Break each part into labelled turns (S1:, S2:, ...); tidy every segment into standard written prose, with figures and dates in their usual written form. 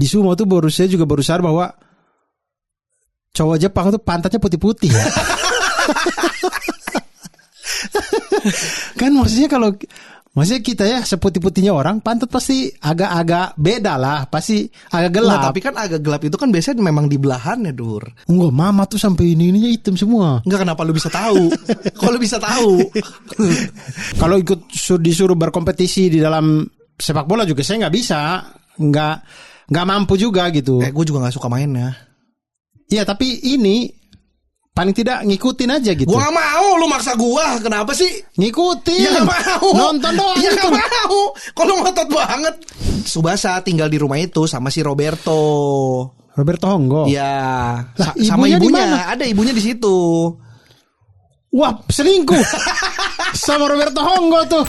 S1: Di sumo tuh saya juga baru sadar bahwa cowok Jepang tuh pantatnya putih-putih ya. Kan maksudnya kita ya seputih-putihnya orang pantat pasti agak-agak beda lah, pasti agak gelap.
S2: Nah, tapi kan agak gelap itu kan biasanya memang di belahannya, Dur.
S1: Enggak, mama tuh sampai ininya hitam semua.
S2: Enggak, kenapa lu bisa tahu? Kalau bisa tahu.
S1: Kalau disuruh berkompetisi di dalam sepak bola juga saya nggak bisa, nggak mampu juga gitu.
S2: Gue juga nggak suka mainnya.
S1: Iya, tapi ini paling tidak ngikutin aja gitu.
S2: Gua gak mau, lu maksa gua. Kenapa sih?
S1: Ngikutin.
S2: Ya gak mau.
S1: Nonton doang.
S2: Ya
S1: gitu.
S2: gak mau. Kalau ngotot banget. Subasa tinggal di rumah itu sama si Roberto
S1: Honggo.
S2: Iya.
S1: ibunya
S2: Sama ibunya.
S1: dimana?
S2: Ada ibunya di situ.
S1: Wah, selingkuh. Sama Roberto Honggo tuh.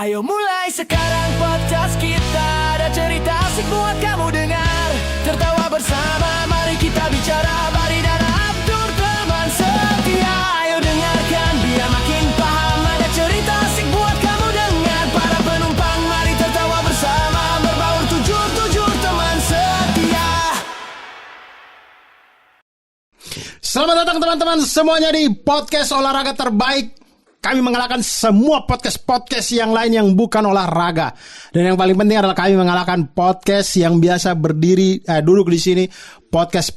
S3: Ayo mulai sekarang podcast kita. Ada cerita asik buat kamu dengar. Tertawa bersama, mari kita bicara. Bari dan Abdur teman setia. Ayo dengarkan biar makin paham. Ada cerita asik buat kamu dengar. Para penumpang mari tertawa bersama. Berbaur tujuh teman setia.
S1: Selamat datang teman-teman semuanya di podcast olahraga terbaik. Kami mengalahkan semua podcast yang lain yang bukan olahraga. Dan yang paling penting adalah kami mengalahkan podcast yang biasa duduk di sini. Podcast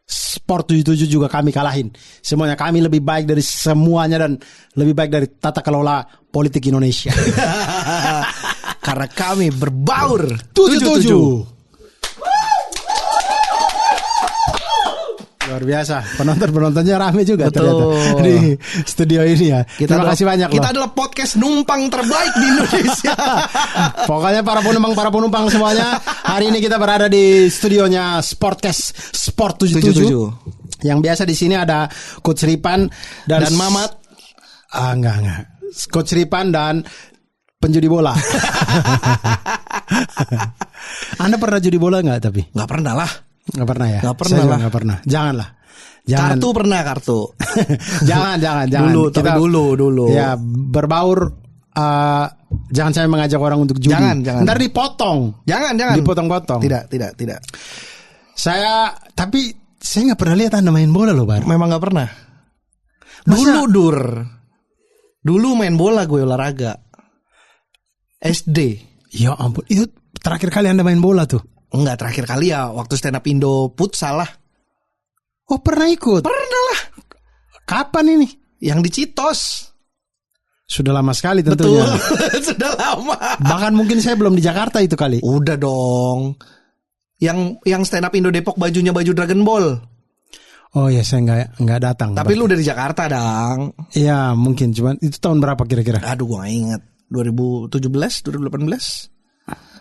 S1: Sport 77 juga kami kalahin. Semuanya kami lebih baik dari semuanya dan lebih baik dari tata kelola politik Indonesia.
S2: Karena kami berbaur
S1: 77. Luar biasa, penontonnya rame juga.
S2: Betul.
S1: Ternyata di studio ini ya. Terima kasih banyak
S2: Kita
S1: loh.
S2: adalah podcast numpang terbaik di Indonesia.
S1: Pokoknya para penumpang semuanya, hari ini kita berada di studionya Sportcast Sport 77. Yang biasa di sini ada Coach Ripan dan
S2: Mamat.
S1: Enggak. Coach Ripan dan penjudi bola. Anda pernah judi bola enggak tapi?
S2: Nggak pernah lah.
S1: Nggak pernah ya?
S2: Nggak pernah
S1: Saya
S2: lah.
S1: Nggak pernah. Janganlah. Jangan.
S2: Kartu pernah kartu.
S1: jangan.
S2: Dulu.
S1: Ya, berbaur. Jangan saya mengajak orang untuk judi.
S2: Jangan.
S1: Ntar dipotong.
S2: Jangan.
S1: Dipotong-potong.
S2: Tidak.
S1: Tapi saya nggak pernah lihat Anda main bola loh, Bar.
S2: Memang nggak pernah.
S1: Masa?
S2: Dulu main bola gue olahraga. SD.
S1: Ya ampun, itu terakhir kali Anda main bola tuh?
S2: Enggak, terakhir kali ya waktu stand up Indo futsal lah.
S1: Oh, pernah ikut?
S2: Pernah lah.
S1: Kapan ini?
S2: Yang di Citos.
S1: Sudah lama sekali tentunya.
S2: Betul. Sudah lama.
S1: Bahkan mungkin saya belum di Jakarta itu kali.
S2: Udah dong. Yang stand up Indo Depok bajunya baju Dragon Ball.
S1: Oh ya, saya nggak datang.
S2: Tapi lu dari Jakarta, Dang.
S1: Iya, mungkin. Cuman itu tahun berapa kira-kira?
S2: Aduh, gua gak inget. 2017, 2018.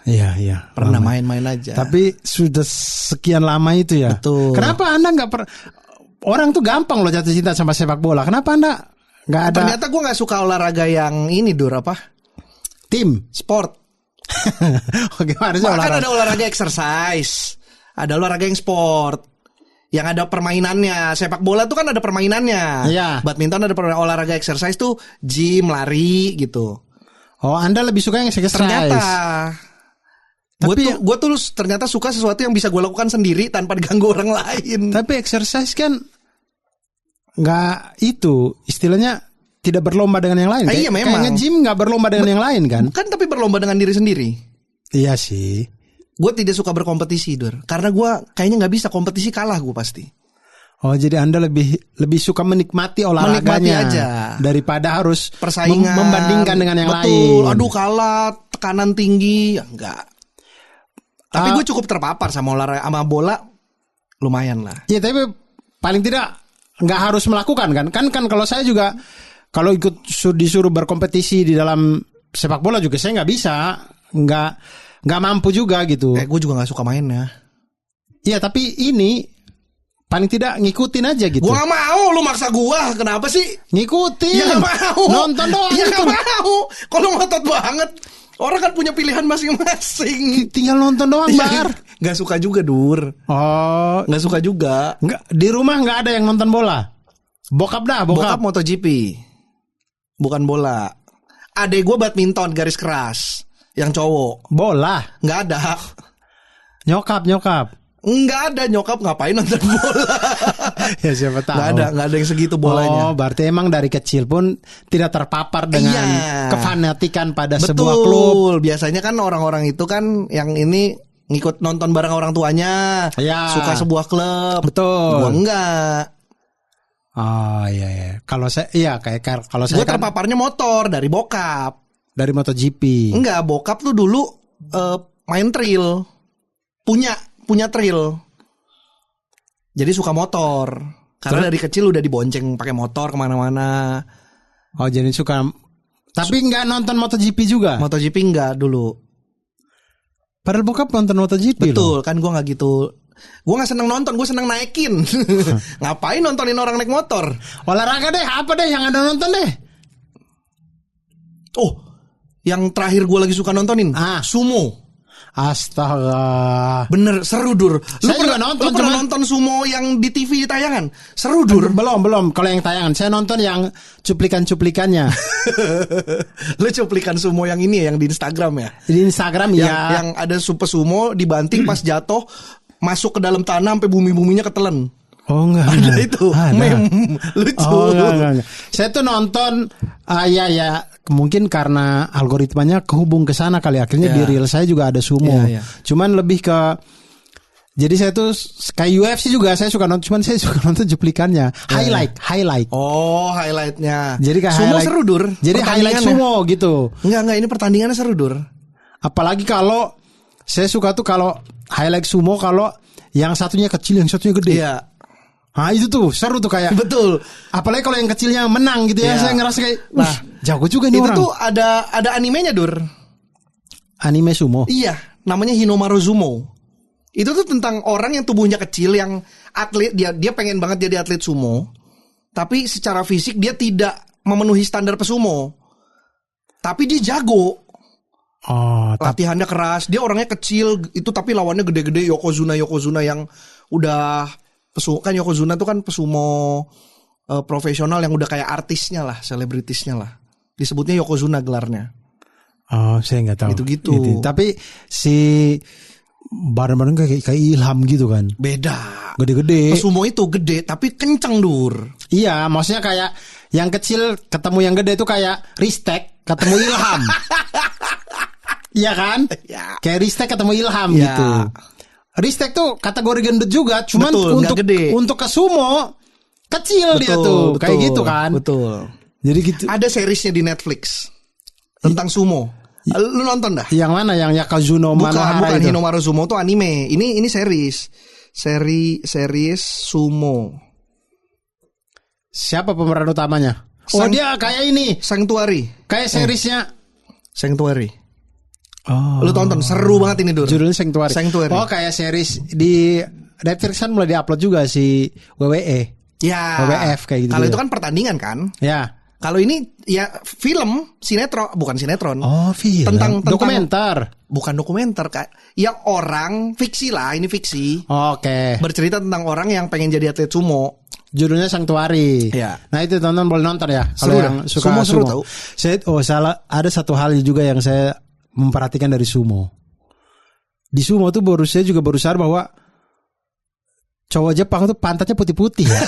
S1: Iya.
S2: Pernah
S1: lama.
S2: main-main aja.
S1: Tapi sudah sekian lama itu ya.
S2: Betul.
S1: Kenapa Anda nggak orang tuh gampang loh jatuh cinta sama sepak bola. Kenapa Anda nggak ada?
S2: Ternyata gue nggak suka olahraga yang ini, Dur, apa?
S1: Tim
S2: Sport.
S1: Gimana sih
S2: Kan
S1: olahraga?
S2: ada olahraga exercise, ada olahraga yang sport, yang ada permainannya. Sepak bola tuh kan ada permainannya.
S1: Iya.
S2: Badminton ada olahraga exercise tuh gym, lari gitu.
S1: Oh, Anda lebih suka yang exercise.
S2: Ternyata
S1: Tapi
S2: gue tuh ternyata suka sesuatu yang bisa gue lakukan sendiri tanpa diganggu orang lain.
S1: Tapi exercise kan nggak itu istilahnya tidak berlomba dengan yang lain.
S2: Iya, memang.
S1: Kayak nge-gym nggak berlomba dengan yang lain kan?
S2: Bukan, tapi berlomba dengan diri sendiri.
S1: Iya sih.
S2: Gue tidak suka berkompetisi, Dur. Karena gue kayaknya nggak bisa kompetisi, kalah gue pasti.
S1: Oh, jadi Anda lebih suka menikmati olahraganya.
S2: Menikmati aja.
S1: Daripada harus
S2: Persaingan.
S1: membandingkan dengan yang lain.
S2: Betul. Aduh, kalah, tekanan tinggi. Enggak. Tapi gue cukup terpapar sama olahraga, sama bola. Lumayan lah.
S1: Iya, tapi paling tidak nggak harus melakukan kan? Kan kalau saya juga kalau ikut disuruh berkompetisi di dalam sepak bola juga saya nggak bisa, nggak mampu juga gitu.
S2: Gue juga nggak suka mainnya.
S1: Iya, tapi ini paling tidak ngikutin aja gitu.
S2: Gue gak mau, lu maksa gue. Kenapa sih?
S1: Ngikutin.
S2: Ya gak mau.
S1: Nonton doang.
S2: Ya
S1: gitu.
S2: gak mau. Kalau ngotot banget. Orang kan punya pilihan masing-masing.
S1: Tinggal nonton doang, Bar.
S2: Gak suka juga, Dur.
S1: Oh,
S2: Gak suka juga.
S1: nggak, di rumah nggak ada yang nonton bola. Bokap
S2: Bokap MotoGP. Bukan bola. Adek gue badminton garis keras. Yang cowok.
S1: bola.
S2: Gak ada.
S1: Nyokap.
S2: Nggak ada nyokap ngapain nonton bola.
S1: Ya siapa tahu.
S2: Nggak ada yang segitu bolanya.
S1: Oh, berarti emang dari kecil pun tidak terpapar dengan kefanatikan pada sebuah klub.
S2: Betul. Biasanya kan orang-orang itu kan yang ini ngikut nonton bareng orang tuanya.
S1: Ya.
S2: Suka sebuah klub.
S1: Betul.
S2: Gua enggak.
S1: Oh iya. Kalau saya kalau saya
S2: Gua terpaparnya motor dari bokap.
S1: Dari MotoGP.
S2: Enggak, bokap tuh dulu main trail. Punya trail. Jadi suka motor. Karena dari kecil udah dibonceng pakai motor kemana-mana.
S1: Oh jadi suka. Tapi nggak nonton MotoGP juga.
S2: MotoGP enggak dulu.
S1: Padahal bokap nonton MotoGP.
S2: Betul, kan gue nggak gitu. Gue nggak seneng nonton, gue seneng naikin. Ngapain nontonin orang naik motor?
S1: Olahraga deh, apa deh yang ada nonton deh?
S2: Oh, yang terakhir gue lagi suka nontonin, sumo.
S1: Astaga.
S2: Bener, seru Dur. Lu
S1: Saya
S2: pernah nonton sumo yang di TV tayangan? Seru Dur.
S1: Belum. Kalau yang tayangan, saya nonton yang cuplikan-cuplikannya.
S2: Lu cuplikan sumo yang ini ya, yang di Instagram ya?
S1: Di Instagram ya.
S2: Yang ada super sumo dibanting pas jatuh, masuk ke dalam tanah sampai bumi-buminya ketelen.
S1: Oh enggak.
S2: Ada itu. Meme. Lucu.
S1: Oh enggak. Saya tuh nonton ya mungkin karena algoritmanya kehubung ke sana kali, akhirnya di reel saya juga ada sumo. Cuman lebih ke, jadi saya tuh kayak UFC juga saya suka nonton, cuman saya suka nonton cuplikannya. Highlight.
S2: Oh, highlightnya.
S1: Jadi kayak
S2: sumo
S1: highlight,
S2: seru Dur.
S1: Jadi highlight sumo gitu.
S2: Enggak, ini pertandingannya seru Dur.
S1: Apalagi kalau saya suka tuh kalau highlight sumo kalau yang satunya kecil, yang satunya gede.
S2: Iya.
S1: Nah itu tuh seru tuh kayak.
S2: Betul.
S1: Apalagi kalau yang kecilnya menang gitu ya, saya ngerasa kayak, jago juga nih orang.
S2: Itu tuh ada animenya Dur.
S1: Anime sumo.
S2: Iya, namanya Hinomaru Sumo. Itu tuh tentang orang yang tubuhnya kecil, yang atlet, dia pengen banget jadi atlet sumo, tapi secara fisik dia tidak memenuhi standar pesumo. Tapi dia jago. Latihannya keras, dia orangnya kecil itu tapi lawannya gede-gede, Yokozuna yang udah kan Yokozuna tuh kan pesumo profesional yang udah kayak artisnya lah, selebritisnya lah. Disebutnya Yokozuna gelarnya.
S1: Oh, saya nggak tahu.
S2: Gitu.
S1: Tapi si badan-badan kayak Ilham gitu kan.
S2: Beda.
S1: Gede-gede.
S2: Pesumo itu gede tapi kenceng Dur.
S1: Iya, maksudnya kayak yang kecil ketemu yang gede itu kayak Ristek ketemu Ilham. Iya kan? Ya. Kayak Ristek ketemu Ilham gitu. Ristek tuh kategori gendut juga, cuman untuk ke sumo kecil dia tuh, kayak gitu kan.
S2: Betul.
S1: Jadi gitu.
S2: Ada seriesnya di Netflix tentang sumo. Lu nonton dah?
S1: Yang mana? Yang Yokozuna Manohara
S2: itu? Bukan, Hinomaru Sumo tuh anime. Ini series. Series sumo.
S1: Siapa pemeran utamanya? Dia kayak ini.
S2: Sanctuary.
S1: Kayak seriesnya
S2: Sanctuary.
S1: Oh.
S2: Lu tonton, seru banget ini Dur.
S1: Judulnya Sanctuary. Oh, kayak series di Netflix kan mulai diupload juga si WWE.
S2: Ya.
S1: WWF kayak gitu.
S2: Kalau itu kan pertandingan kan?
S1: Ya.
S2: Kalau ini ya film, bukan sinetron.
S1: Oh, film.
S2: Tentang
S1: dokumenter.
S2: Bukan dokumenter, Kak. Yang orang fiksi lah, ini fiksi.
S1: Oke.
S2: Bercerita tentang orang yang pengen jadi atlet sumo.
S1: Judulnya Sanctuary.
S2: Ya.
S1: Nah, itu boleh nonton ya.
S2: Kalau yang suka sumo. Seru tahu.
S1: Ada satu hal juga yang saya memperhatikan dari sumo. Di sumo tuh saya juga baru sadar bahwa cowok Jepang tuh pantatnya putih-putih ya.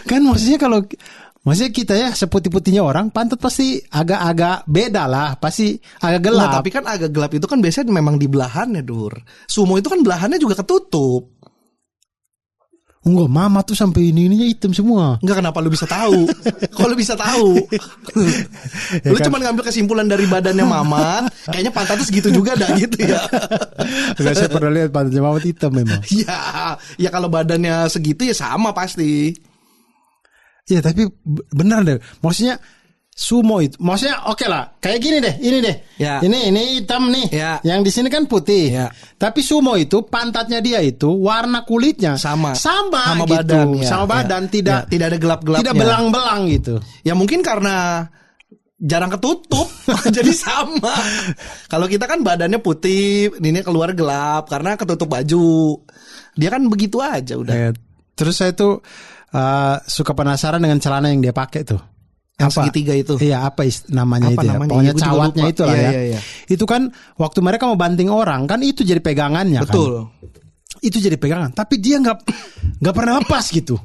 S1: Kan maksudnya kita ya seputih-putihnya orang, pantat pasti agak-agak beda lah, pasti agak gelap.
S2: Nah, tapi kan agak gelap itu kan biasanya memang di belahannya Dur. Sumo itu kan belahannya juga ketutup.
S1: Enggak, mama tuh sampai ininya hitam semua.
S2: Enggak, kenapa lu bisa tahu? Kok lu bisa tahu? Lu kan cuma ngambil kesimpulan dari badannya mama, kayaknya pantatnya segitu juga dah gitu ya.
S1: Enggak, saya pernah lihat pantatnya mama hitam memang.
S2: Ya kalau badannya segitu ya sama pasti.
S1: Ya tapi benar deh. Maksudnya sumo itu, maksudnya oke lah. Kayak gini deh, ini deh.
S2: Ya.
S1: Ini hitam nih.
S2: Ya.
S1: Yang di sini kan putih.
S2: Ya.
S1: Tapi sumo itu pantatnya dia itu warna kulitnya
S2: sama
S1: gitu.
S2: badan,
S1: sama badan, tidak
S2: ada gelap-gelapnya.
S1: Tidak belang-belang gitu.
S2: Ya mungkin karena jarang ketutup jadi sama. Kalau kita kan badannya putih, ini keluar gelap karena ketutup baju. Dia kan begitu aja udah.
S1: Terus saya tuh suka penasaran dengan celana yang dia pakai tuh.
S2: Yang segitiga itu.
S1: Iya, namanya
S2: Apa
S1: itu
S2: namanya?
S1: ya. Pokoknya
S2: Iya, gua juga
S1: cawatnya
S2: lupa.
S1: itu lah
S2: Iya,
S1: ya.
S2: iya.
S1: Itu kan waktu mereka mau banting orang kan itu jadi pegangannya
S2: Betul.
S1: kan. Itu jadi pegangan, tapi dia nggak pernah lepas gitu.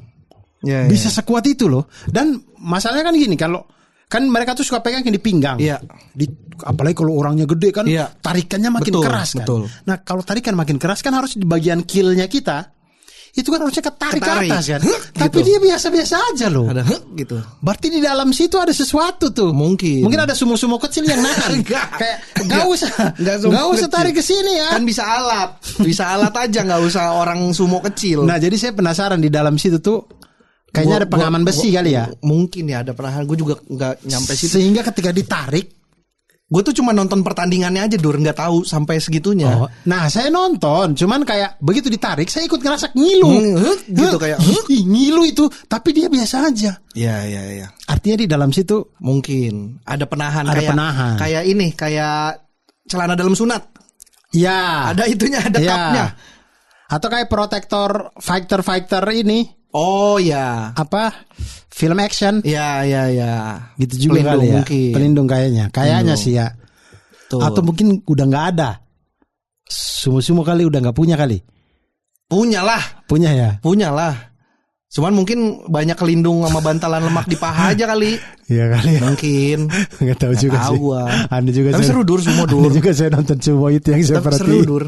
S2: Iya,
S1: Bisa sekuat itu loh. Dan masalahnya kan gini, kalau kan mereka tuh suka pegang di pinggang.
S2: Iya.
S1: Apalagi kalau orangnya gede kan,
S2: Iya.
S1: tarikannya makin
S2: Betul,
S1: keras kan.
S2: betul.
S1: Nah kalau tarikan makin keras kan harus di bagian killnya kita itu kan harusnya ketarik ke
S2: Ketarik.
S1: atas kan.
S2: Gitu.
S1: Tapi dia biasa-biasa aja loh.
S2: Ada gitu.
S1: Berarti di dalam situ ada sesuatu tuh.
S2: Mungkin
S1: ada sumo-sumo kecil yang nahan.
S2: Enggak.
S1: Kayak nggak usah
S2: kecil.
S1: tarik ke sini ya.
S2: Kan bisa alat aja, nggak usah orang sumo kecil.
S1: Nah jadi saya penasaran di dalam situ tuh kayaknya ada pengaman besi kali ya.
S2: Mungkin ya ada penahan. Gue juga nggak nyampe situ.
S1: Sehingga ketika ditarik.
S2: Gue tuh cuma nonton pertandingannya aja, Dur, nggak tahu sampai segitunya.
S1: Oh, nah saya nonton, cuman kayak begitu ditarik saya ikut ngerasa ngilu.
S2: Gitu kayak
S1: ngilu itu, tapi dia biasa aja.
S2: Iya.
S1: Artinya di dalam situ
S2: Mungkin ada penahan.
S1: Ada
S2: kayak,
S1: penahan.
S2: Kayak celana dalam sunat.
S1: ya
S2: Ada itunya, ada
S1: ya.
S2: cupnya.
S1: Atau kayak protektor fighter ini
S2: Oh ya.
S1: apa film action
S2: Ya.
S1: gitu juga
S2: Pelindung
S1: kali ya.
S2: mungkin.
S1: Pelindung kayaknya
S2: Pelindung.
S1: sih ya.
S2: Tuh.
S1: Atau mungkin udah nggak ada. Sumo kali udah nggak punya kali.
S2: Punya lah. Cuman mungkin banyak kelindung sama bantalan lemak di paha aja kali.
S1: Iya kali ya.
S2: Mungkin.
S1: Nggak tahu juga
S2: tahu
S1: sih.
S2: gua.
S1: Anda juga
S2: Tapi
S1: saya-
S2: seru, Dur, sumo, Dur.
S1: Anda juga saya nonton sumo itu yang saya
S2: Tapi seru,
S1: perhatiin.
S2: Dur.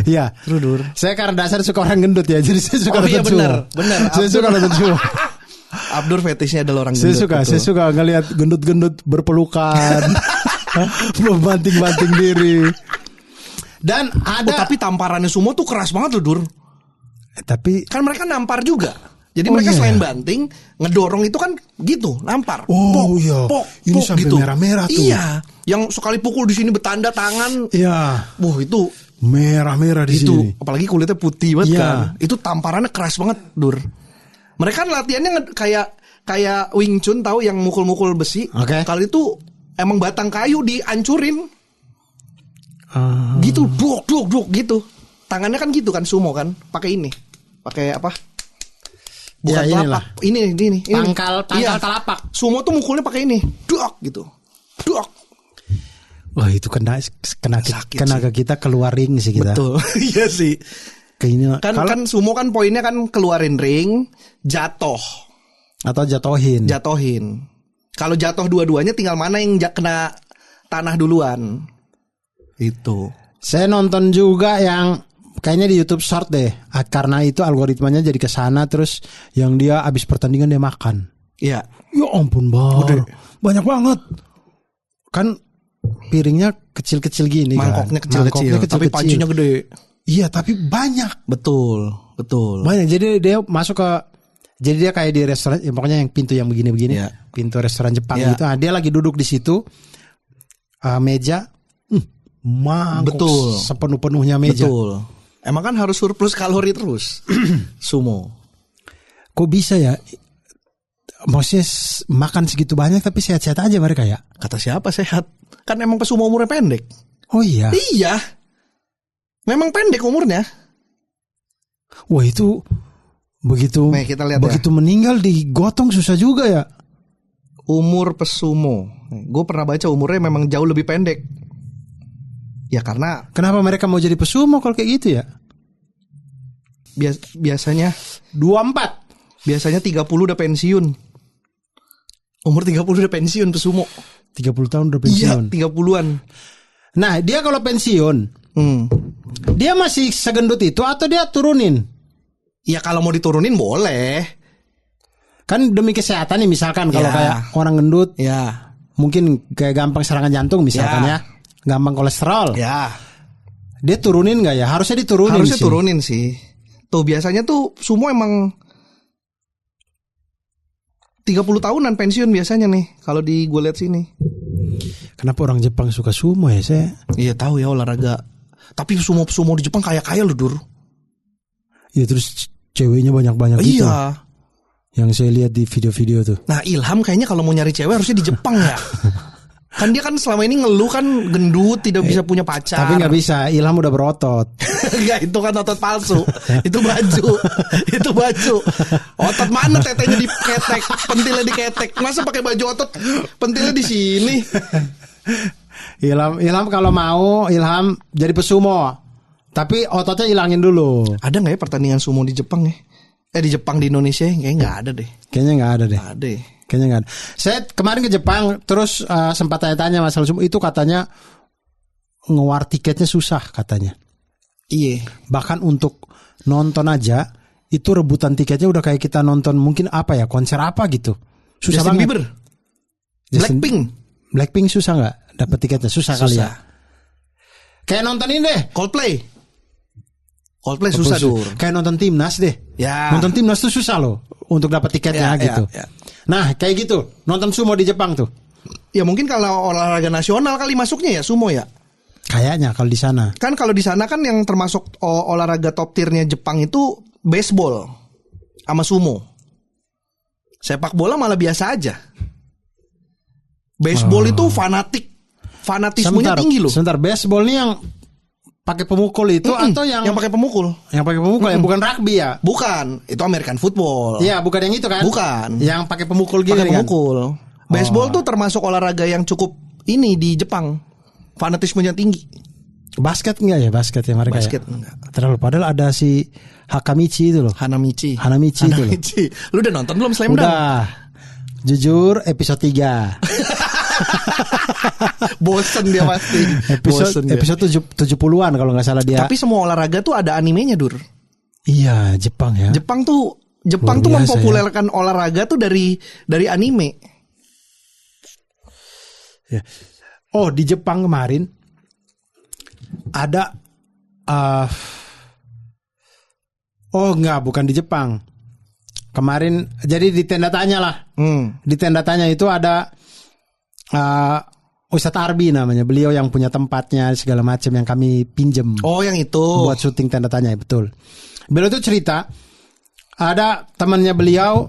S1: Iya.
S2: Seru, Dur.
S1: Saya karena dasar suka orang gendut ya, jadi saya suka
S2: Oh,
S1: nonton
S2: iya,
S1: sumo.
S2: benar.
S1: Saya suka nonton sumo.
S2: Abdur fetishnya adalah orang
S1: Saya
S2: gendut.
S1: suka,
S2: betul.
S1: saya suka ngelihat gendut-gendut berpelukan, membanting-banting diri. Dan ada,
S2: Oh, tapi tamparannya sumo tuh keras banget loh, Dur.
S1: tapi
S2: Kan mereka nampar juga. Jadi
S1: Oh,
S2: mereka
S1: iya.
S2: selain banting, ngedorong itu kan gitu, nampar.
S1: Oh, iya. Ini sampai
S2: gitu.
S1: merah-merah tuh.
S2: Iya, yang sekali pukul di sini bertanda tangan.
S1: ya
S2: Wah, itu
S1: merah-merah di
S2: itu
S1: sini.
S2: apalagi kulitnya putih banget
S1: Iya.
S2: kan. Itu tamparannya keras banget, Dur. Mereka kan latihannya kayak Wing Chun, tahu yang mukul-mukul besi.
S1: Oke.
S2: Kali itu emang batang kayu dihancurin.
S1: Ah.
S2: Gitu, duk gitu. Tangannya kan gitu kan sumo kan, pakai ini. Pakai apa?
S1: Ya, inilah.
S2: telapak. Ini.
S1: Pangkal
S2: Iya.
S1: telapak.
S2: Sumo tuh mukulnya pakai ini. Duk gitu. Duk.
S1: Wah itu kena
S2: Sakit
S1: ke kita keluar ring sih kita.
S2: Betul. Iya sih.
S1: Ke ini
S2: Kan sumo kan poinnya kan keluarin ring, jatuh,
S1: atau jatohin.
S2: jatohin. Kalau jatuh dua-duanya tinggal mana yang kena tanah duluan. Itu.
S1: Saya nonton juga yang kayaknya di YouTube Short deh. Karena itu algoritmanya jadi ke sana, terus yang dia abis pertandingan dia makan.
S2: Iya.
S1: Ya ampun, Bar.
S2: Gede.
S1: Banyak banget. Kan piringnya kecil-kecil gini
S2: Mangkoknya
S1: kan.
S2: kecil-kecil, tapi pancinya gede.
S1: Iya, tapi banyak.
S2: Betul.
S1: Banyak. Jadi dia masuk ke, jadi dia kayak di restoran, ya pokoknya yang pintu yang begini-begini,
S2: Iya.
S1: pintu restoran Jepang
S2: Iya.
S1: gitu. Nah, dia lagi duduk di situ, meja, mangkok
S2: Betul.
S1: sepenuh-penuhnya meja.
S2: Betul. Emang kan harus surplus kalori terus. Sumo.
S1: Kok bisa ya? Maksudnya makan segitu banyak tapi sehat-sehat aja mereka ya?
S2: Kata siapa sehat? Kan emang pesumo umurnya pendek.
S1: Oh iya.
S2: Iya. Memang pendek umurnya.
S1: Wah itu begitu
S2: Nih, kita lihat
S1: begitu meninggal digotong susah juga ya.
S2: Umur pesumo. Gue pernah baca umurnya memang jauh lebih pendek. Ya karena
S1: Kenapa mereka mau jadi pesumo kalau kayak gitu ya?
S2: biasanya
S1: 24.
S2: biasanya 30 udah pensiun. Umur 30 udah pensiun pesumo.
S1: 30 tahun udah pensiun.
S2: Iya, 30-an.
S1: Nah, dia kalau pensiun, dia masih segendut itu atau dia turunin?
S2: Ya kalau mau diturunin boleh.
S1: Kan demi kesehatan nih misalkan kalau
S2: Ya.
S1: kayak orang gendut
S2: Ya.
S1: mungkin kayak gampang serangan jantung misalkan ya. Gampang kolesterol.
S2: Ya.
S1: Dia turunin nggak ya? Harusnya diturunin
S2: Harusnya
S1: sih.
S2: turunin sih. Tuh biasanya tuh sumo emang 30 tahunan pensiun biasanya nih kalau di gue lihat sini.
S1: Kenapa orang Jepang suka sumo ya? Saya
S2: Iya tahu ya olahraga. Tapi sumo di Jepang kaya loh, Dur.
S1: ya terus ceweknya banyak-banyak gitu.
S2: Iya.
S1: Yang saya lihat di video-video tuh.
S2: Nah, Ilham kayaknya kalau mau nyari cewek harusnya di Jepang ya. Kan dia kan selama ini ngeluh kan gendut, tidak bisa punya pacar.
S1: Tapi nggak bisa, Ilham udah berotot.
S2: Enggak, itu kan otot palsu. Itu baju. Itu baju. Otot mana tetenya diketek, pentilnya diketek. Masa pakai baju otot pentilnya di sini?
S1: Ilham kalau mau Ilham jadi pesumo. Tapi ototnya hilangin dulu.
S2: Ada nggak ya pertandingan sumo di Jepang ya? Di Jepang di Indonesia kayaknya nggak ada deh.
S1: Kayaknya nggak ada deh.
S2: Nggak ada.
S1: Kayaknya nggak ada. Saya kemarin ke Jepang terus sempat tanya-tanya masalah sumo itu, katanya ngewar tiketnya susah katanya.
S2: Iya.
S1: Bahkan untuk nonton aja itu rebutan tiketnya udah kayak kita nonton mungkin apa ya, konser apa gitu. Susah
S2: Justin
S1: banget.
S2: Bieber. Blackpink
S1: susah nggak dapat tiketnya? Susah kali ya. Kayak nonton ini deh.
S2: Coldplay susah Dur.
S1: Kayak nonton timnas deh.
S2: Ya.
S1: Nonton timnas tuh susah loh untuk dapat tiketnya gitu.
S2: Ya.
S1: Nah kayak gitu nonton sumo di Jepang tuh.
S2: Ya mungkin kalau olahraga nasional kali masuknya ya sumo ya.
S1: Kayaknya kalau di sana.
S2: Kan kalau di sana kan yang termasuk olahraga top tiernya Jepang itu baseball sama sumo. Sepak bola malah biasa aja. Baseball itu fanatismenya tinggi loh.
S1: Sebentar, baseball nih yang pakai pemukul itu atau yang
S2: pakai pemukul?
S1: Yang pakai pemukul ya, bukan rugby ya?
S2: Bukan, itu American football.
S1: Iya, bukan yang itu kan?
S2: Bukan.
S1: Yang pakai pemukul gitu
S2: pakai
S1: kan?
S2: pemukul. Baseball tuh termasuk olahraga yang cukup ini di Jepang. Fanatismenya tinggi.
S1: Basket enggak ya? Basket ya mereka.
S2: Basket
S1: ya?
S2: enggak.
S1: Terlalu, padahal ada si Hakamichi itu loh.
S2: Hanamichi
S1: itu loh.
S2: Lu udah nonton belum Slam Dunk?
S1: Udah. Jujur episode 3.
S2: Bosen dia pasti.
S1: Episode 70-an kalau nggak salah dia.
S2: Tapi semua olahraga tuh ada animenya, Dur.
S1: Iya, Jepang ya.
S2: Jepang tuh mempopulerkan olahraga tuh dari anime.
S1: Ya. Oh, di Jepang kemarin ada bukan di Jepang. Kemarin jadi di tenda tanya lah. Di tenda tanya itu ada Ustadz Arbi namanya, beliau yang punya tempatnya segala macam yang kami pinjem.
S2: Oh, yang itu.
S1: Buat syuting tenda tanya, betul. Beliau tuh cerita ada temannya beliau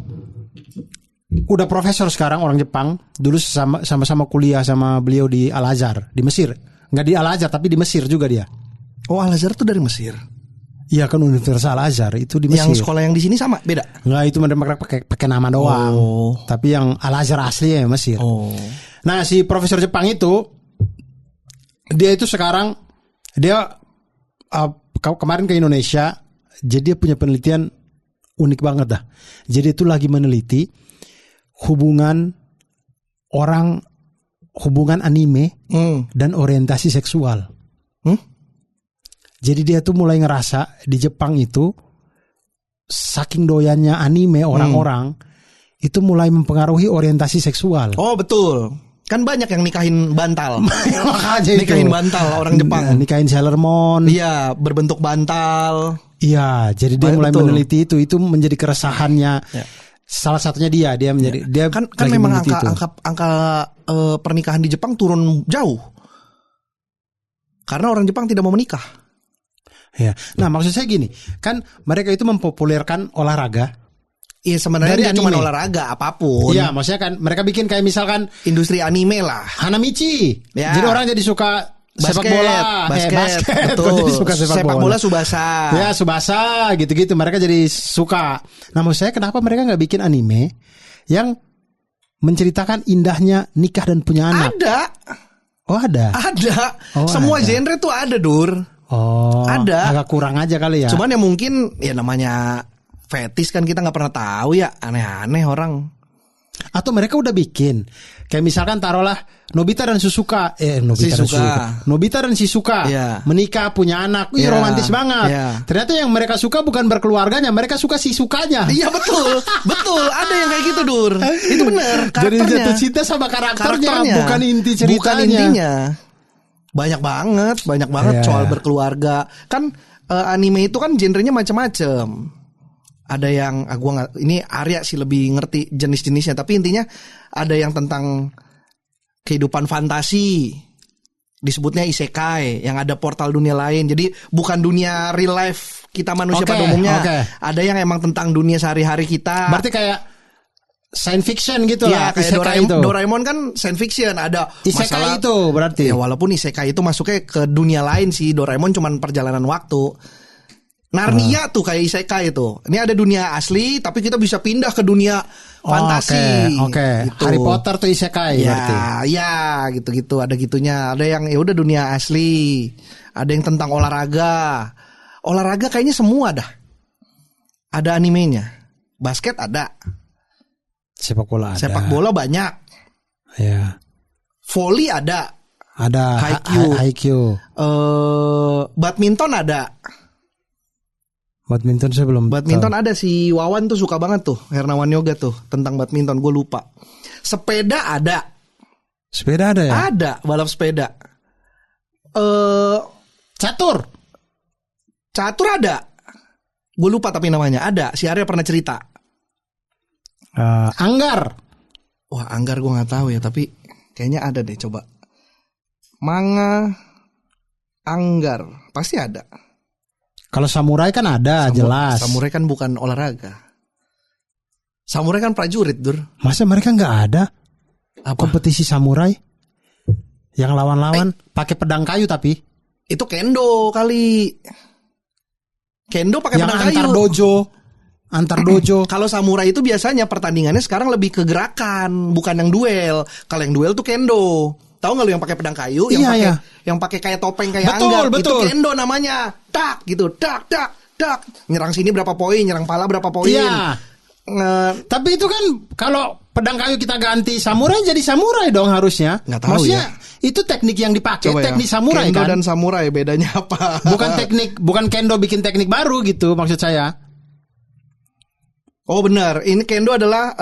S1: udah profesor sekarang, orang Jepang. Dulu sama-sama kuliah sama beliau di Al-Azhar di Mesir. Enggak di Al-Azhar tapi di Mesir juga dia.
S2: Oh, Al-Azhar tuh dari Mesir.
S1: Iya kan, Universitas Al-Azhar itu di Mesir.
S2: Yang sekolah yang di sini sama beda?
S1: Enggak, itu mereka pakai nama doang. Tapi yang Al-Azhar asli ya Mesir. Nah, si profesor Jepang itu dia itu sekarang dia kemarin ke Indonesia, jadi dia punya penelitian unik banget dah. Jadi itu lagi meneliti hubungan anime dan orientasi seksual. Jadi dia tuh mulai ngerasa di Jepang itu saking doyannya anime orang-orang itu mulai mempengaruhi orientasi seksual.
S2: Oh, betul. Kan banyak yang nikahin bantal.
S1: Makanya
S2: nikahin bantal orang Jepang.
S1: Nikahin Sailor Moon.
S2: Iya, berbentuk bantal.
S1: Iya, jadi dia mulai meneliti itu menjadi keresahannya. Ya. Salah satunya dia menjadi dia
S2: kan memang angka pernikahan di Jepang turun jauh. Karena orang Jepang tidak mau menikah.
S1: Ya. Nah, maksud saya gini, kan mereka itu mempopulerkan olahraga.
S2: Iya, sebenarnya cuma olahraga apapun.
S1: Iya, maksudnya kan mereka bikin kayak misalkan
S2: industri anime lah.
S1: Hanamichi. Ya. Jadi orang jadi suka
S2: basket,
S1: sepak bola,
S2: basket.
S1: Betul. Jadi suka sepak
S2: bola Tsubasa.
S1: Ya, Tsubasa gitu-gitu mereka jadi suka. Nah, maksud saya kenapa mereka nggak bikin anime yang menceritakan indahnya nikah dan punya anak?
S2: Ada.
S1: Oh, ada.
S2: Ada.
S1: Oh,
S2: semua
S1: ada.
S2: genre tuh ada, Dur.
S1: Oh,
S2: ada.
S1: Agak kurang aja kali ya.
S2: Cuman ya mungkin ya namanya fetis kan kita nggak pernah tahu ya, aneh-aneh orang.
S1: Atau mereka udah bikin kayak misalkan taruhlah Nobita dan Shizuka, Nobita dan Shizuka menikah punya anak, romantis banget. Ternyata yang mereka suka bukan berkeluarganya, mereka suka Shizukanya.
S2: Iya betul, betul. Ada yang kayak gitu, Dur. Itu benar.
S1: Jadi jatuh cinta sama karakternya, bukan inti ceritanya.
S2: Bukan intinya. Banyak banget soal berkeluarga. Kan anime itu kan genrenya macam-macam. Ada yang ini Arya sih lebih ngerti jenis-jenisnya, tapi intinya ada yang tentang kehidupan fantasi. Disebutnya isekai, yang ada portal dunia lain. Jadi bukan dunia real life kita manusia pada umumnya. Ada yang emang tentang dunia sehari-hari kita.
S1: Berarti kayak science fiction gitu
S2: Ya
S1: lah.
S2: kayak
S1: Isekai itu.
S2: Doraemon kan science fiction, ada
S1: Isekai
S2: masalah
S1: itu berarti.
S2: Ya walaupun isekai itu masuknya ke dunia lain sih, Doraemon cuman perjalanan waktu. Narnia tuh kayak isekai itu. Ini ada dunia asli tapi kita bisa pindah ke dunia fantasi.
S1: Oke.
S2: Gitu.
S1: Harry Potter tuh isekai berarti.
S2: Ya gitu-gitu, ada gitunya. Ada yang ya udah dunia asli. Ada yang tentang olahraga. Olahraga kayaknya semua dah. Ada animenya. Basket ada.
S1: Sepak bola ada.
S2: Sepak bola banyak.
S1: Ya.
S2: Volley ada.
S1: Ada Haikyuu.
S2: Badminton ada.
S1: Badminton saya belum
S2: Badminton
S1: tahu.
S2: ada, si Wawan tuh suka banget tuh, Hernawan Yoga tuh tentang badminton, gue lupa. Sepeda ada.
S1: Sepeda ada ya?
S2: Ada balap sepeda.
S1: Catur.
S2: Catur ada. Gue lupa tapi namanya. Ada, si Arya pernah cerita.
S1: Anggar.
S2: Wah, Anggar gue nggak tahu ya, tapi kayaknya ada deh, coba. Manga Anggar, pasti ada.
S1: Kalau samurai kan ada, jelas.
S2: Samurai kan bukan olahraga. Samurai kan prajurit, Dur.
S1: Masa mereka nggak ada
S2: Apa?
S1: kompetisi samurai? Yang lawan-lawan pakai pedang kayu tapi
S2: Itu kendo kali. Kendo pakai
S1: yang
S2: pedang kayu.
S1: antar dojo.
S2: Kalau samurai itu biasanya pertandingannya sekarang lebih ke gerakan, bukan yang duel. Kalau yang duel tuh kendo. Tahu nggak lu yang pakai pedang kayu, yang pakai kayak topeng kayak Anggar, itu kendo namanya. Tak gitu, tak. Nyerang sini berapa poin, nyerang pala berapa poin.
S1: Iya. Tapi itu kan kalau pedang kayu kita ganti samurai jadi samurai dong harusnya.
S2: Nggak tahu.
S1: Maksudnya itu teknik yang dipakai,
S2: Coba
S1: teknik
S2: ya,
S1: samurai
S2: kendo
S1: kan.
S2: dan samurai bedanya apa?
S1: Bukan kendo bikin teknik baru gitu maksud saya.
S2: Oh benar, ini kendo adalah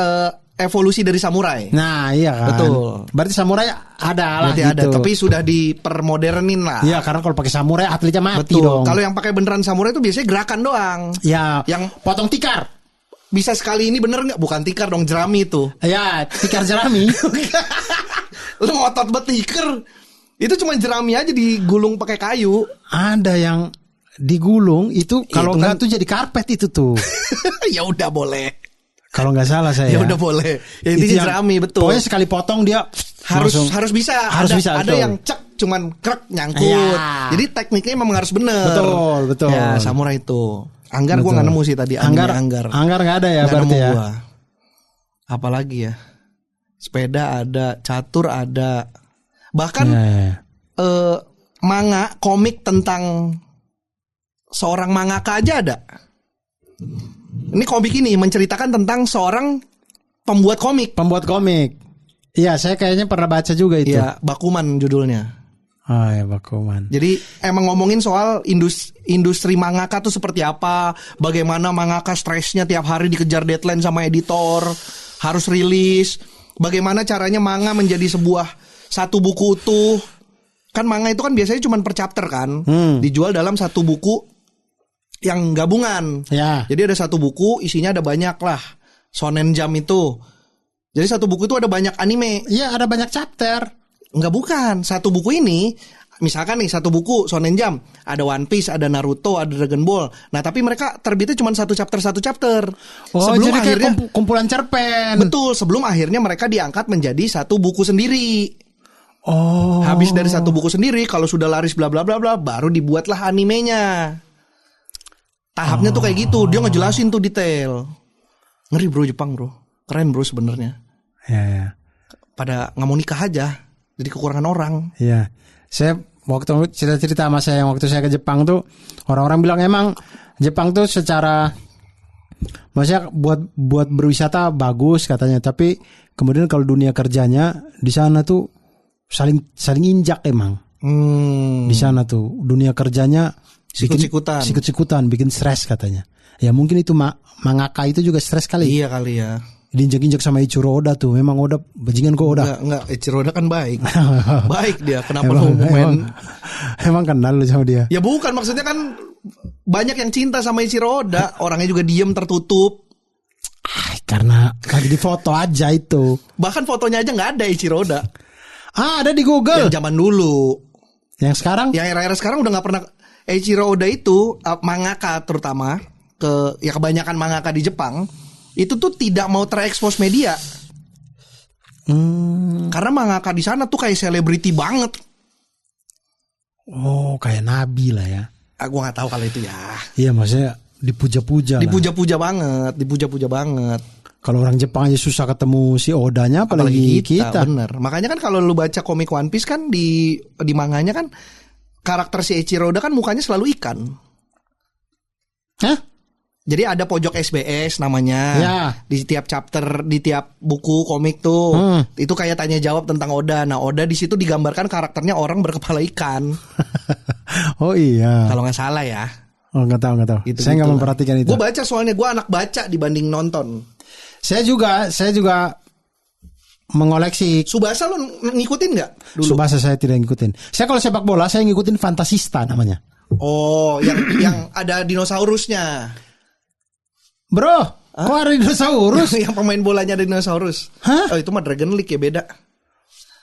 S2: evolusi dari samurai.
S1: Nah iya kan.
S2: Betul.
S1: Berarti samurai ada lah
S2: Berarti
S1: gitu.
S2: ada, tapi sudah dipermodernin lah.
S1: Iya karena kalau pakai samurai atletnya mati
S2: Betul.
S1: dong.
S2: Kalau yang pakai beneran samurai itu biasanya gerakan doang.
S1: Ya,
S2: Yang
S1: potong tikar.
S2: bisa sekali ini bener nggak? Bukan tikar dong, jerami itu.
S1: Ya, tikar jerami.
S2: Lu ngotot banget tikar. Itu cuma jerami aja digulung pakai kayu.
S1: Ada yang digulung itu kalau
S2: Itu
S1: enggak
S2: kan-
S1: tuh jadi karpet itu tuh.
S2: Ya udah boleh.
S1: Kalau nggak salah saya.
S2: Ya udah boleh. Ya
S1: Itu
S2: intinya
S1: yang-
S2: jerami betul.
S1: Pokoknya sekali potong dia langsung.
S2: harus bisa.
S1: Harus bisa,
S2: Ada
S1: betul.
S2: yang cek cuman krek nyangkut.
S1: Iya.
S2: Jadi tekniknya memang harus bener.
S1: Betul.
S2: Ya samurai itu. Anggar gue
S1: Betul.
S2: nggak nemu sih tadi. Anggar
S1: Anggar nggak ada ya
S2: Nggak
S1: berarti
S2: nemu
S1: ya.
S2: gua. Apalagi ya. Sepeda ada, catur ada. Bahkan
S1: Ya.
S2: manga komik tentang seorang mangaka aja ada. Ini komik ini menceritakan tentang seorang pembuat komik.
S1: Pembuat komik. Iya, saya kayaknya pernah baca juga itu.
S2: Ya, Bakuman judulnya.
S1: Oh ya, Bakuman.
S2: Jadi emang ngomongin soal industri mangaka tuh seperti apa, bagaimana mangaka stresnya tiap hari dikejar deadline sama editor, harus rilis, bagaimana caranya manga menjadi sebuah satu buku utuh. Kan manga itu kan biasanya cuma per chapter kan, dijual dalam satu buku yang gabungan.
S1: Ya.
S2: Jadi ada satu buku isinya ada banyak lah. Shonen Jump itu. Jadi satu buku itu ada banyak anime.
S1: Iya, ada banyak chapter.
S2: Enggak, bukan. Satu buku ini, misalkan nih satu buku Shonen Jump, ada One Piece, ada Naruto, ada Dragon Ball. Nah, tapi mereka terbitnya cuma satu chapter.
S1: Oh,
S2: Sebelum
S1: jadi kayak
S2: akhirnya
S1: kumpulan cerpen.
S2: betul, sebelum akhirnya mereka diangkat menjadi satu buku sendiri.
S1: Oh.
S2: Habis dari satu buku sendiri, kalau sudah laris bla bla bla bla, baru dibuatlah animenya. Tahapnya tuh kayak gitu, dia ngejelasin tuh detail. Ngeri bro, Jepang bro, keren bro sebenarnya.
S1: Ya.
S2: Pada nggak mau nikah aja, jadi kekurangan orang.
S1: Iya. Saya waktu cerita-cerita sama saya yang waktu saya ke Jepang tuh orang-orang bilang emang Jepang tuh secara maksudnya buat berwisata bagus katanya, tapi kemudian kalau dunia kerjanya di sana tuh saling injak emang. Di sana tuh dunia kerjanya
S2: Sikut-sikutan.
S1: sikut-sikutan, bikin stres katanya. Ya mungkin itu mangaka itu juga stres kali.
S2: Iya kali ya.
S1: Diinjak-injak sama Ichiro Oda tuh. Memang Oda bajingan kok Oda.
S2: Enggak, Ichiro Oda kan baik. Baik dia, kenapa lu ngomongin?
S1: Emang kenal lu sama dia.
S2: Ya bukan, maksudnya kan banyak yang cinta sama Ichiro Oda, orangnya juga diem tertutup.
S1: Karena lagi di foto aja itu.
S2: Bahkan fotonya aja nggak ada Ichiro Oda.
S1: Ada di Google.
S2: Yang zaman dulu.
S1: Yang sekarang?
S2: Yang era-era sekarang udah nggak pernah. Ichiro Oda itu mangaka terutama, kebanyakan mangaka di Jepang itu tuh tidak mau terekspos media. Karena mangaka di sana tuh kayak selebriti banget.
S1: Oh, kayak nabi lah ya.
S2: Aku nggak tahu kalau itu ya.
S1: Iya, maksudnya dipuja-puja lah.
S2: Dipuja-puja banget.
S1: Kalau orang Jepang aja susah ketemu si Odanya, apalagi kita.
S2: Bener. Makanya kan kalau lu baca komik One Piece kan di manganya kan karakter si Eiichiro Oda kan mukanya selalu ikan.
S1: Hah?
S2: Jadi ada pojok SBS namanya.
S1: Ya.
S2: Di tiap chapter, di tiap buku komik tuh. Itu kayak tanya jawab tentang Oda. Nah, Oda di situ digambarkan karakternya orang berkepala ikan.
S1: Oh iya.
S2: Kalau nggak salah ya.
S1: Oh, nggak tahu.
S2: Gitu,
S1: Saya nggak memperhatikan itu.
S2: Gue baca soalnya, gue anak baca dibanding nonton.
S1: Saya juga mengoleksi.
S2: Subasa lo ngikutin nggak dulu?
S1: Subasa saya tidak ngikutin. Saya kalau sepak bola saya ngikutin Fantasista namanya.
S2: Oh, yang ada dinosaurusnya.
S1: Bro, kok ada dinosaurus?
S2: Yang pemain bolanya ada dinosaurus.
S1: Hah?
S2: Oh, itu mah Dragon League ya, beda.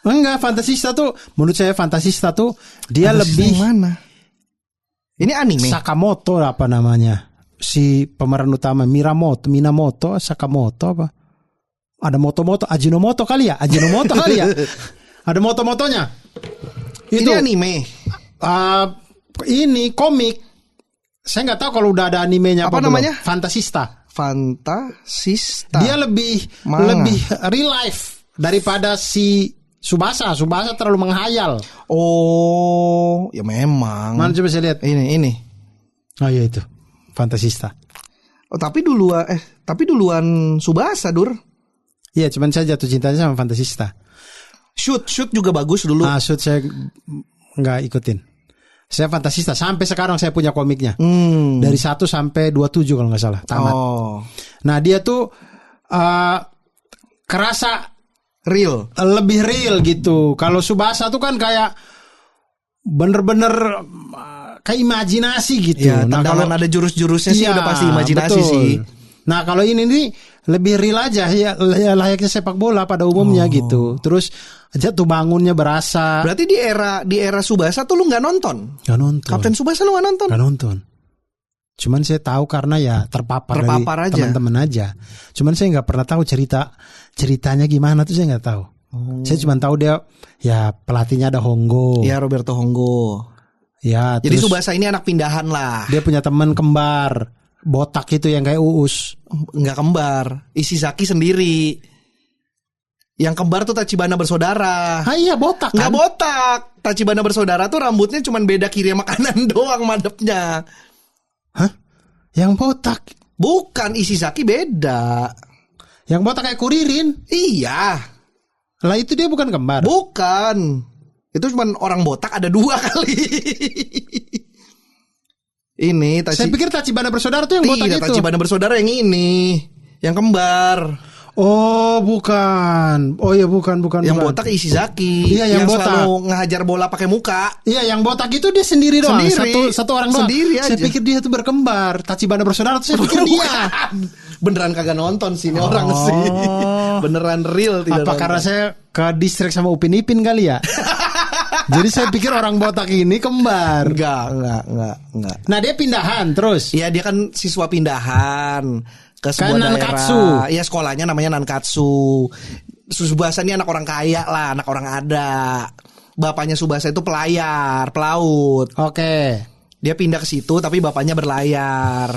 S1: Enggak, Fantasista tuh menurut saya Fantasista tuh dia
S2: Fantasista
S1: lebih
S2: yang mana? Ini anime.
S1: Sakamoto apa namanya? Si pemeran utama Minamoto, Sakamoto apa? Ada moto-moto, Ajinomoto kali ya? Ajinomoto kali ya? Ada moto-motonya. Itu
S2: Ini anime.
S1: Ini komik. Saya nggak tahu kalau udah ada animenya
S2: Apa namanya?
S1: Fantasista.
S2: Dia
S1: lebih real life daripada si Subasa. Subasa terlalu menghayal.
S2: Oh, ya memang.
S1: Mana coba saya lihat.
S2: Ini.
S1: Oh iya itu. Fantasista.
S2: Oh, tapi duluan Subasa, Dur.
S1: Iya, cuman saya jatuh cintanya sama Fantasista.
S2: Shoot juga bagus dulu.
S1: Shoot saya nggak ikutin. Saya Fantasista sampai sekarang saya punya komiknya. Dari 1 sampai 27 kalau nggak salah, tamat.
S2: Oh.
S1: Nah, dia tuh kerasa
S2: Real.
S1: lebih real gitu. Kalau Subasa tuh kan kayak bener-bener kayak imajinasi gitu.
S2: Ya,
S1: Nah, kalau
S2: ada jurus-jurusnya sih
S1: iya,
S2: udah pasti imajinasi
S1: betul.
S2: sih.
S1: Nah, kalau ini nih lebih real aja ya, layaknya sepak bola pada umumnya gitu. Terus jatuh bangunnya berasa.
S2: Berarti di era Subasa tuh lu nggak nonton?
S1: Gak nonton.
S2: Kapten Subasa lu nggak nonton?
S1: Gak nonton. Cuman saya tahu karena ya terpapar dari
S2: aja.
S1: teman-teman aja. Cuman saya nggak pernah tahu ceritanya gimana tuh saya nggak tahu. Saya cuma tahu dia ya pelatihnya ada Hongo.
S2: Ya, Roberto Hongo.
S1: Ya.
S2: Jadi
S1: terus
S2: Subasa ini anak pindahan lah.
S1: dia punya teman kembar botak itu yang kayak Uus.
S2: Nggak kembar, Ishizaki sendiri. Yang kembar tuh Tachibana bersaudara.
S1: Iya botak
S2: Nggak
S1: kan?
S2: botak. Tachibana bersaudara tuh rambutnya cuman beda kiri sama kanan doang madepnya.
S1: Hah? Yang botak?
S2: Bukan, Ishizaki beda.
S1: Yang botak kayak Kuririn?
S2: Iya.
S1: Lah itu dia bukan kembar.
S2: Bukan. Itu cuman orang botak ada 2 kali. Ini
S1: Saya pikir Tachibana bersaudara tuh yang botak
S2: Tidak,
S1: itu.
S2: Tachibana bersaudara yang ini, yang kembar.
S1: Oh bukan. Oh iya bukan.
S2: Yang botak Ishizaki.
S1: Iya, yang botak.
S2: Selalu ngehajar bola pakai muka.
S1: Iya, yang botak itu dia sendiri doang. Satu orang doang.
S2: Sendiri aja.
S1: Saya pikir dia tuh berkembar. Tachibana bersaudara tuh saya pikir dia.
S2: Beneran kagak nonton sih ini orang sih. Beneran real tidak
S1: Apa
S2: nonton.
S1: karena saya ke distrik sama Upin Ipin kali ya? Jadi saya pikir orang botak ini kembar.
S2: Enggak.
S1: Nah, dia pindahan terus.
S2: Iya, dia kan siswa pindahan ke sebuah
S1: Nankatsu.
S2: daerah. Iya, sekolahnya namanya Nankatsu. Subasa ini anak orang kaya lah, anak orang ada. Bapaknya Subasa itu pelaut.
S1: Oke.
S2: Dia pindah ke situ tapi bapaknya berlayar.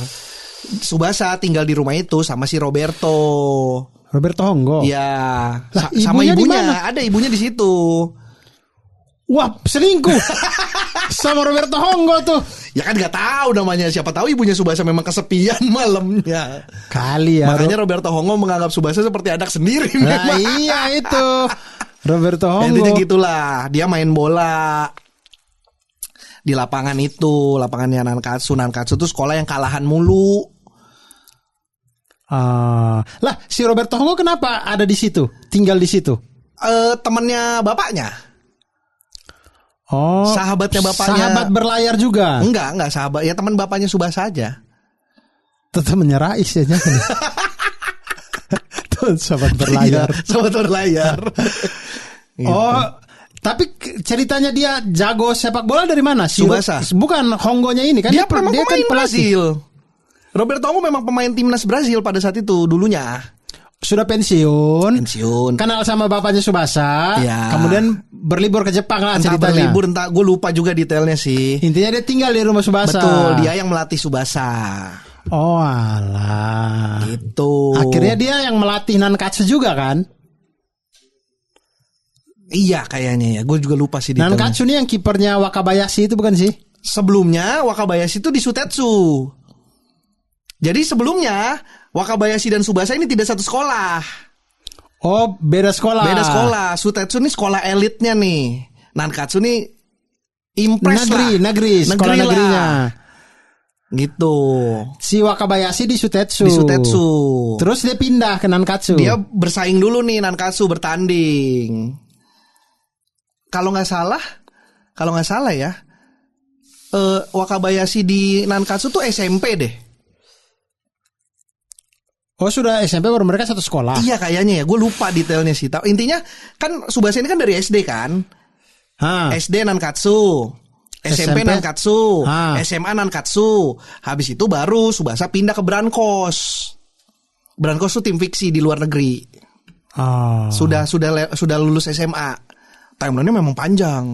S2: Subasa tinggal di rumah itu sama si Roberto
S1: Hongo.
S2: Iya.
S1: Lah,
S2: Sama
S1: ibunya di
S2: ibunya.
S1: mana?
S2: Ada ibunya di situ.
S1: Wah, selingkuh. Sama Roberto Hongo tuh.
S2: Ya kan nggak tahu namanya. Siapa tahu ibunya Subasa memang kesepian malamnya.
S1: Kali ya.
S2: Makanya Roberto Hongo menganggap Subasa seperti anak sendiri.
S1: Nah,
S2: memang.
S1: iya itu. Roberto Hongo.
S2: Intinya gitulah. Dia main bola di lapangan itu, lapangannya Nankatsu. Nankatsu tuh sekolah yang kalahan mulu.
S1: Lah, si Roberto Hongo kenapa ada di situ? Tinggal di situ?
S2: Temennya bapaknya.
S1: Oh,
S2: Sahabatnya bapaknya.
S1: Sahabat berlayar juga.
S2: Enggak sahabat. Ya teman bapaknya Subasa aja.
S1: Tetap menyerais ya jangan. Tuh, sahabat berlayar.
S2: Iya, sahabat berlayar.
S1: Oh, tapi ceritanya dia jago sepak bola dari mana?
S2: Subasa.
S1: Bukan Hongonya ini kan
S2: Dia pernah
S1: kan
S2: pemain
S1: pelatih.
S2: Brasil. Roberto Ongo memang pemain timnas Brazil pada saat itu dulunya.
S1: Sudah pensiun. Kenal sama bapaknya Tsubasa.
S2: Iya.
S1: Kemudian berlibur ke Jepang lah
S2: Entah
S1: ceritanya.
S2: berlibur, entah gue lupa juga detailnya sih.
S1: Intinya dia tinggal di rumah Tsubasa.
S2: Betul, dia yang melatih Tsubasa.
S1: Oh alah.
S2: Gitu.
S1: Akhirnya dia yang melatih Nankatsu juga kan?
S2: Iya kayaknya ya, gue juga lupa sih detailnya.
S1: Nankatsu nih yang kipernya Wakabayashi itu bukan sih?
S2: Sebelumnya Wakabayashi itu di Sutetsu. Jadi sebelumnya Wakabayashi dan Tsubasa ini tidak satu sekolah.
S1: Oh, beda sekolah.
S2: Beda sekolah. Sutetsu ini sekolah elitnya nih. Nankatsu nih impres
S1: negeri, sekolah
S2: lah.
S1: negerinya.
S2: Gitu.
S1: Si Wakabayashi di Sutetsu. Terus dia pindah ke Nankatsu.
S2: Dia bersaing dulu nih Nankatsu bertanding. Kalau nggak salah ya, Wakabayashi di Nankatsu tuh SMP deh.
S1: Oh sudah SMP baru mereka satu sekolah.
S2: Iya kayaknya ya, gue lupa detailnya sih. Intinya kan Tsubasa ini kan dari SD kan. SD Nankatsu, SMP Nankatsu, SMA Nankatsu. Habis itu baru Tsubasa pindah ke Brankos. Brankos tuh tim fiksi di luar negeri. Sudah lulus SMA. Timeline-nya memang panjang.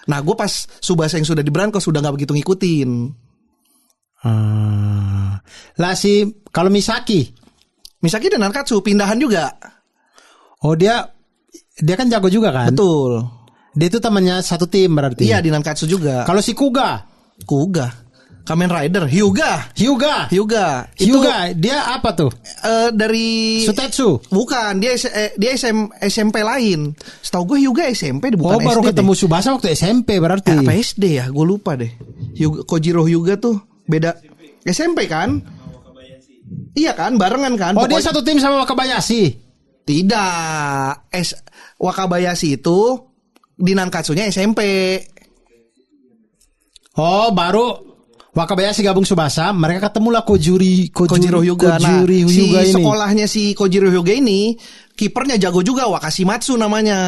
S2: Nah gue pas Tsubasa yang sudah di Brankos sudah nggak begitu ngikutin.
S1: Lah si kalau Misaki
S2: dan Nankatsu pindahan juga.
S1: Oh dia kan jago juga kan?
S2: Betul.
S1: Dia itu temannya satu tim berarti.
S2: Iya di Nankatsu juga.
S1: Kalau si Kuga,
S2: Kamen Rider, Hyuga. Itu
S1: dia apa tuh?
S2: Dari
S1: Sutetsu.
S2: Bukan, dia SMP lain. Setahu gue Hyuga SMP bukan SD.
S1: Oh baru ketemu Tsubasa waktu SMP berarti.
S2: Apa SD ya? Gue lupa deh. Kojiro Hyuga tuh beda SMP kan? Iya kan, barengan kan.
S1: Oh dia satu tim sama Wakabayashi.
S2: Tidak. Wakabayashi itu di Nankatsunya SMP.
S1: Oh baru Wakabayashi gabung Tsubasa, mereka ketemulah Kojiro Hyuga.
S2: Si sekolahnya si Kojiro Hyuga ini kipernya jago juga, Wakashimatsu namanya.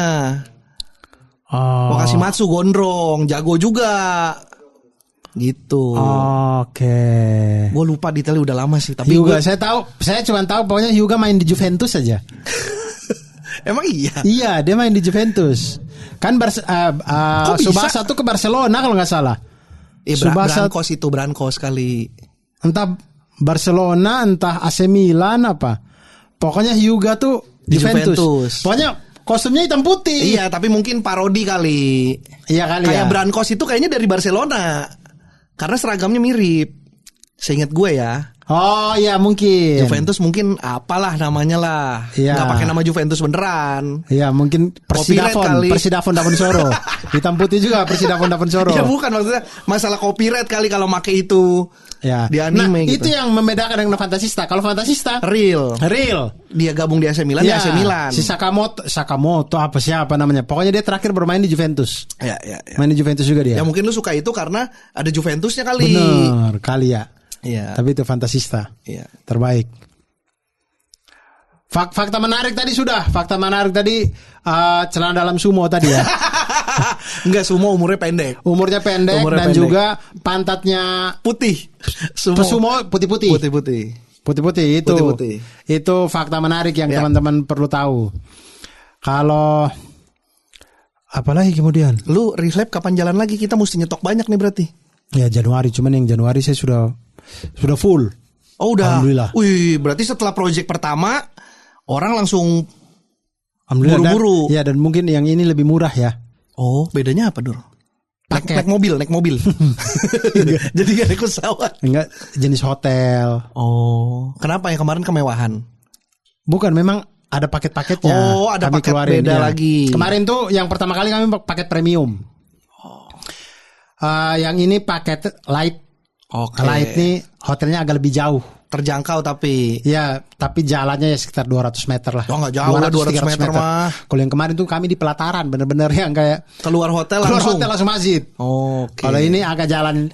S2: Wakashimatsu gondrong, jago juga. Gitu.
S1: Oke.
S2: Gue lupa detailnya udah lama sih. Tapi
S1: Hyuga saya cuma tahu pokoknya Hyuga main di Juventus saja.
S2: Emang iya?
S1: Iya dia main di Juventus. Kan Tsubasa tuh ke Barcelona kalau nggak salah.
S2: Brankos kali.
S1: Entah Barcelona, entah AC Milan apa. Pokoknya Hyuga tuh
S2: di
S1: Juventus. Pokoknya kostumnya hitam putih.
S2: Iya, tapi mungkin parodi kali.
S1: Iya kali
S2: Kayak
S1: ya.
S2: Brankos itu kayaknya dari Barcelona. Karena seragamnya mirip. Seingat gue ya.
S1: Oh iya mungkin.
S2: Juventus mungkin apalah namanya lah.
S1: Iya.
S2: Gak pakai nama Juventus beneran.
S1: Iya mungkin Persidafon Davonsoro. Hitam putih juga Persidafon Davonsoro.
S2: Ya bukan, maksudnya masalah copyright kali kalau make itu.
S1: Ya.
S2: Di anime
S1: gitu.
S2: gitu.
S1: Itu yang membedakan dengan Fantasista. Kalau Fantasista
S2: real.
S1: Dia
S2: gabung di AC Milan,
S1: ya,
S2: di AC Milan.
S1: Si Sakamoto apa siapa namanya. Pokoknya dia terakhir bermain di Juventus.
S2: Ya.
S1: Main di Juventus juga dia.
S2: Ya mungkin lu suka itu karena ada Juventusnya kali.
S1: Bener kali ya.
S2: Iya.
S1: Tapi itu Fantasista.
S2: Iya.
S1: Terbaik. Fakta menarik tadi sudah. Fakta menarik tadi celana dalam sumo tadi ya.
S2: Enggak, sumo umurnya pendek.
S1: Umurnya pendek. Juga pantatnya
S2: putih.
S1: Sumo putih-putih. Putih-putih itu. Itu fakta menarik yang teman-teman perlu tahu. Kalau apalagi kemudian?
S2: Lu relap kapan jalan lagi? Kita mesti nyetok banyak nih berarti.
S1: Ya Januari, cuman yang Januari saya sudah full.
S2: Oh udah.
S1: Alhamdulillah.
S2: Wih, berarti setelah project pertama orang langsung
S1: alhamdulillah
S2: buru-buru.
S1: Dan mungkin yang ini lebih murah ya.
S2: Oh, bedanya apa, Dur? Naik mobil. Jadi gak naik pesawat.
S1: Enggak, jenis hotel.
S2: Oh, kenapa yang kemarin kemewahan?
S1: Bukan, memang ada paket-paketnya.
S2: Oh, ada
S1: kami
S2: paket beda lagi.
S1: Kemarin tuh yang pertama kali kami paket premium. Yang ini paket light. Light nih hotelnya agak lebih jauh.
S2: Terjangkau tapi.
S1: Ya, tapi jalannya ya sekitar 200 meter lah.
S2: Oh, nggak jauh lah 200 meter mah.
S1: Kalau yang kemarin tuh kami di pelataran, bener-bener yang kayak
S2: keluar hotel langsung
S1: masjid.
S2: Oke.
S1: Kalau ini agak jalan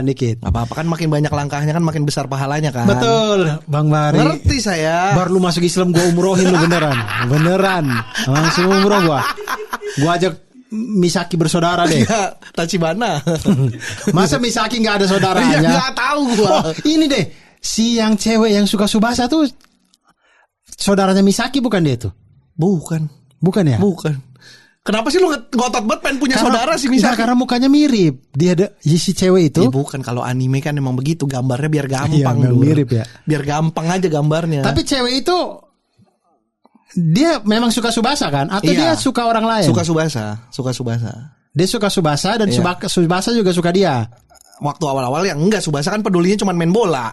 S1: dikit.
S2: Apa-apa kan makin banyak langkahnya kan makin besar pahalanya kan.
S1: Betul, Bang Bari.
S2: Ngerti saya.
S1: Baru lu masuk Islam gua umrohin lu beneran. Langsung umroh gua. Gua ajak Misaki bersaudara deh.
S2: Ya, Tachibana.
S1: Masa Misaki nggak ada saudaranya?
S2: Ya, nggak tahu gua.
S1: Oh, ini deh. Si yang cewek yang suka Tsubasa tuh saudaranya Misaki bukan dia tuh?
S2: Bukan.
S1: Bukan ya?
S2: Bukan. Kenapa sih lu ngotot banget pengen punya saudara sih
S1: Enggak,
S2: Misaki?
S1: karena mukanya mirip. Dia ada si cewek itu.
S2: Ya bukan, kalau anime kan emang begitu, gambarnya biar gampang.
S1: Iya, memang
S2: Dur.
S1: mirip ya.
S2: Biar gampang aja gambarnya.
S1: Tapi cewek itu dia memang suka Tsubasa kan? Atau dia
S2: Iya.
S1: suka orang lain?
S2: suka Tsubasa.
S1: Dia suka Tsubasa dan
S2: Iya.
S1: Tsubasa juga suka dia.
S2: Waktu awal-awal yang enggak, Tsubasa kan pedulinya cuma main bola.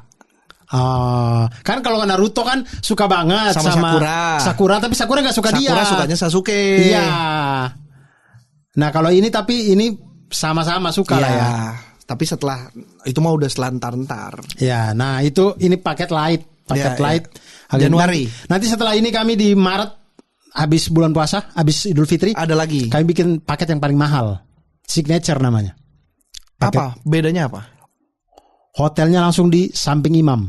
S1: Kan kalau Naruto kan suka banget
S2: Sama Sakura.
S1: Tapi Sakura nggak suka dia.
S2: Sakura sukanya Sasuke.
S1: Iya. Nah kalau ini sama-sama suka lah ya.
S2: Tapi setelah itu mah udah selantar-ntar.
S1: Ya, nah ini paket light,
S2: Ya,
S1: light.
S2: ya. Januari.
S1: Nanti setelah ini kami di Maret habis bulan puasa, habis Idul Fitri,
S2: Ada lagi.
S1: kami bikin paket yang paling mahal, signature namanya.
S2: Apa? Bedanya apa?
S1: Hotelnya langsung di samping imam.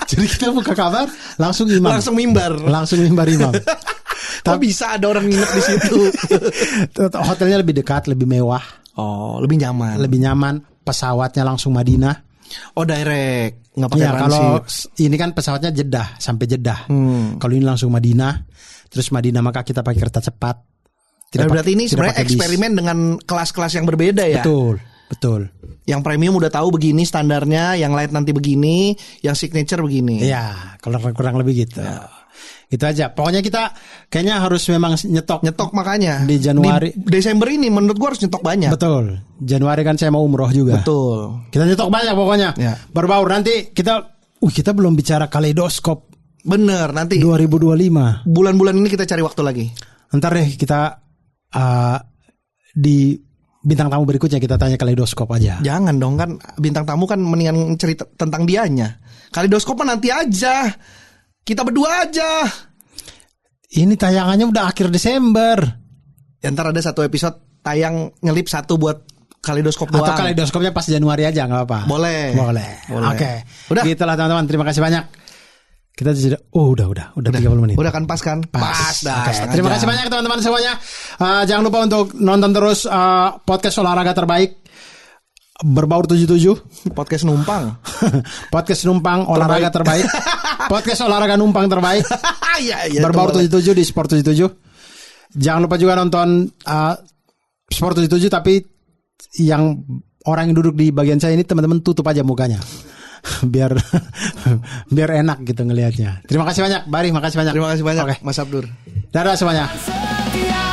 S1: Jadi kita buka kamar langsung imam.
S2: Langsung mimbar.
S1: Langsung mimbar imam.
S2: Kok bisa ada orang nginep di situ?
S1: Hotelnya lebih dekat, lebih mewah,
S2: Oh, lebih nyaman.
S1: lebih nyaman. Pesawatnya langsung Madinah.
S2: Oh, direct, nggak pakai
S1: Ya kalau
S2: transit.
S1: ini kan pesawatnya Jeddah sampai Jeddah. Kalau ini langsung Madinah, terus Madinah maka kita pakai kereta cepat.
S2: Berarti ini
S1: tidak
S2: sebenarnya
S1: pakai bis.
S2: eksperimen dengan kelas-kelas yang berbeda ya.
S1: Betul.
S2: Yang premium udah tahu begini standarnya, yang light nanti begini, yang signature begini.
S1: Iya, kalau kurang lebih gitu. Gitu aja. Pokoknya kita kayaknya harus memang nyetok.
S2: Nyetok makanya.
S1: Di Januari.
S2: Di Desember ini menurut gua harus nyetok banyak.
S1: Betul. Januari kan saya mau umroh juga.
S2: Betul.
S1: Kita nyetok banyak pokoknya.
S2: Ya.
S1: Berbaur nanti kita belum bicara kaleidoskop
S2: Bener, nanti
S1: 2025.
S2: bulan-bulan ini kita cari waktu lagi.
S1: Ntar deh kita di bintang tamu berikutnya kita tanya kaleidoskop aja.
S2: Jangan dong, kan bintang tamu kan mendingan cerita tentang dianya. Kaleidoskop mah nanti aja. Kita berdua aja.
S1: Ini tayangannya udah akhir Desember.
S2: Ya, ntar ada satu episode tayang nyelip satu buat kaleidoskop doang.
S1: Atau kaleidoskopnya pas Januari aja nggak apa-apa.
S2: Boleh.
S1: Oke.
S2: Udah.
S1: Gitulah teman-teman. Terima kasih banyak. Kita sudah. udah 30 menit.
S2: Udah kan pas kan? Pas dah.
S1: Oke.
S2: setengah
S1: Terima
S2: jam.
S1: kasih banyak teman-teman semuanya. Jangan lupa untuk nonton terus podcast olahraga terbaik Berbaur 77.
S2: Podcast numpang.
S1: Podcast numpang olahraga terbaik. Podcast olahraga numpang terbaik.
S2: Iya,
S1: Berbaur 77 di Sport 77. Jangan lupa juga nonton Sport 77 tapi yang orang yang duduk di bagian saya ini teman-teman tutup aja mukanya. biar enak gitu ngelihatnya. Terima kasih banyak, Bari, makasih banyak.
S2: Terima kasih banyak,
S1: Oke.
S2: Mas Abdur.
S1: Dadah semuanya.
S3: Setia